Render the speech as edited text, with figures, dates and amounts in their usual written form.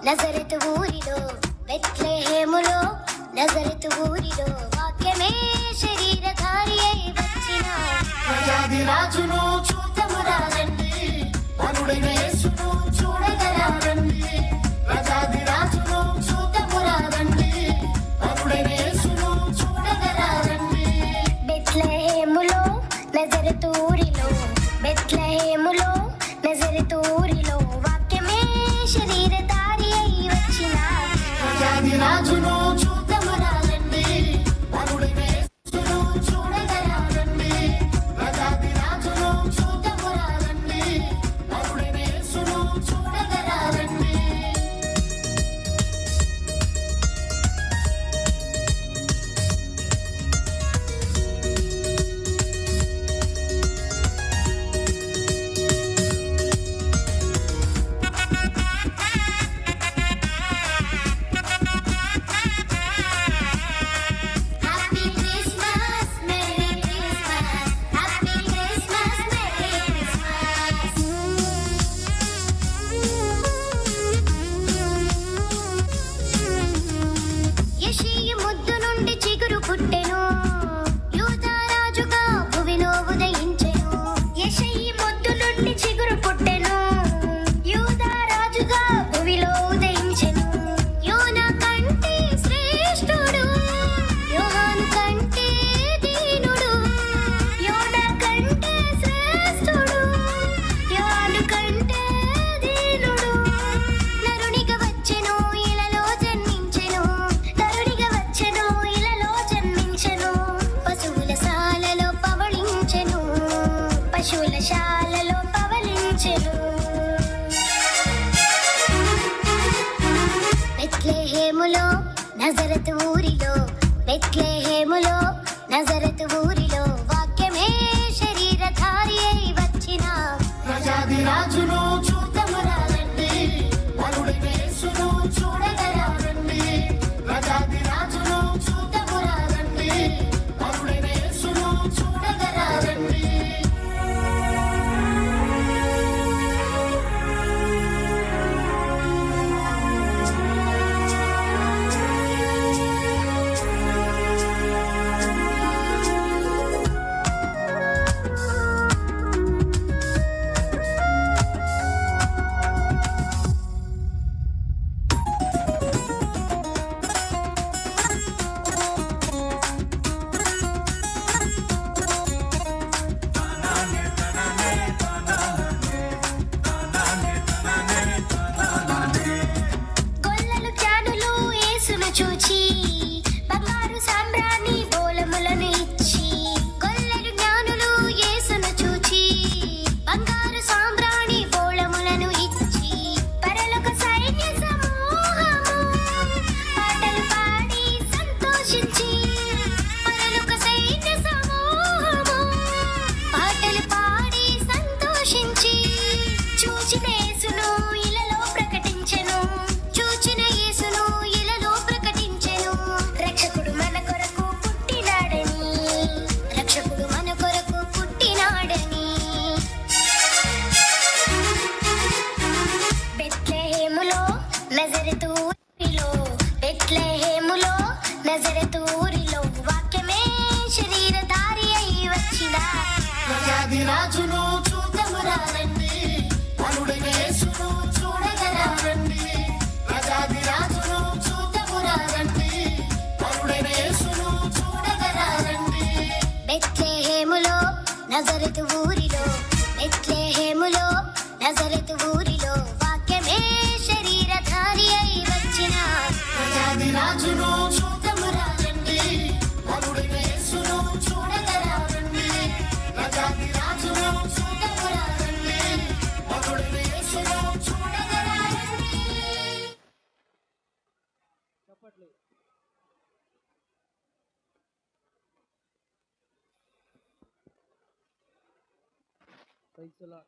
నజరెతు ఊరిలో బెత్లెహేములో నజరెతు ఊరిలో వాక్యమే శరీరధారి అయి వచ్చిన ప్రజాది రాజును చూతమురా రండి, వరుడైన యేసును చూడగరా రండి. ప్రజాది రాజును చూతమురా రండి, వరుడైన యేసును చూడగరా రండి. బెత్లెహేములో నజరెతు ఊరిలో బెత్లెహేములో నజరెతు ఊరిలో వాక్యమే శరీరధారి అయి వచ్చిన ప్రజాది రాజును చూతమురా రండి, వరుడైన యేసును చూడగరా రండి. ప్రజాది రాజును చూతమురా రండి, వరుడైన యేసును చూడగరా రండి. Happy Christmas merry Christmas happy Christmas merry Christmas యెషయి ముద్దు నుండి చిగురు పుట్టెను యూదా రాజుగా భువిలో ఉదయించెను యెషయి ముద్దు నుండి చిగురు పుట్టెను యూదా రాజుగా భువిలో ఉదయించెను యోనా కంటే శ్రేష్ఠుడు యోహాను కంటే దీనుడు యోనా కంటే శ్రేష్ఠుడు యోహాను కంటే దీనుడు నరునిగా వచ్చెను ఇలలో జన్మించెను నరునిగా వచ్చెను ఇలలో జన్మించెను పశువుల శాలలో పవళించెను పశువుల శాలలో పవళించెను బెత్లెహేములో నజరెతు ఊరిలో బెత్లెహేములో నజరెతు ఊరిలో వాక్యమే శరీరధారి అయి వచ్చిన ప్రజాది రాజును చూతమురా రండి, వరుడైన యేసును చూడగరా రండి. ప్రజాది రాజును చూతమురా రండి, వరుడైన యేసును చూడగరా రండి. గొల్లలు జ్ఞానులు యేసును చూచి బంగారు సాంబ్రాణి బోలములను ఇచ్చి గొల్లలు జ్ఞానులు యేసును చూచి బంగారు సాంబ్రాణి బోళములను ఇచ్చి పరలోక సైన్య సమూహము పాటలు పాడి సంతోషించి పరలోక సైన్య సమూహము పాటలు పాడి సంతోషించి చూచిన యేసును ఇలలో ప్రకటించెను చూచిన యేసును ఇలలో ప్రకటించెను రక్షకుడు మన కొరకు పుట్టినాడని రక్షకుడు మన కొరకు పుట్టినాడని బెత్లెహేములో నజరెతు ఊరిలో బెత్లెహేములో నజరెతు ఊరిలో వాక్యమే శరీరధారి అయి వచ్చిన ప్రజాది రాజును చూతమురా రండి, వరుడైన యేసును చూడగరా రండి. ప్రజాది రాజును చూతమురా రండి, వరుడైన యేసును చూడగరా రండి. బెత్లెహేములో నజరెతు ఊరిలో బెత్లెహేములో నజరెతు ఊరిలో వాక్యమే శరీరధారి అయి వచ్చిన ప్రజాది రాజును చూతమురా రండి, వరుడైన యేసును చూడగరా రండి. ప్రజాది రాజును చూతమురా రండి, వరుడైన యేసును చూడగరా రండి. Praise the Lord.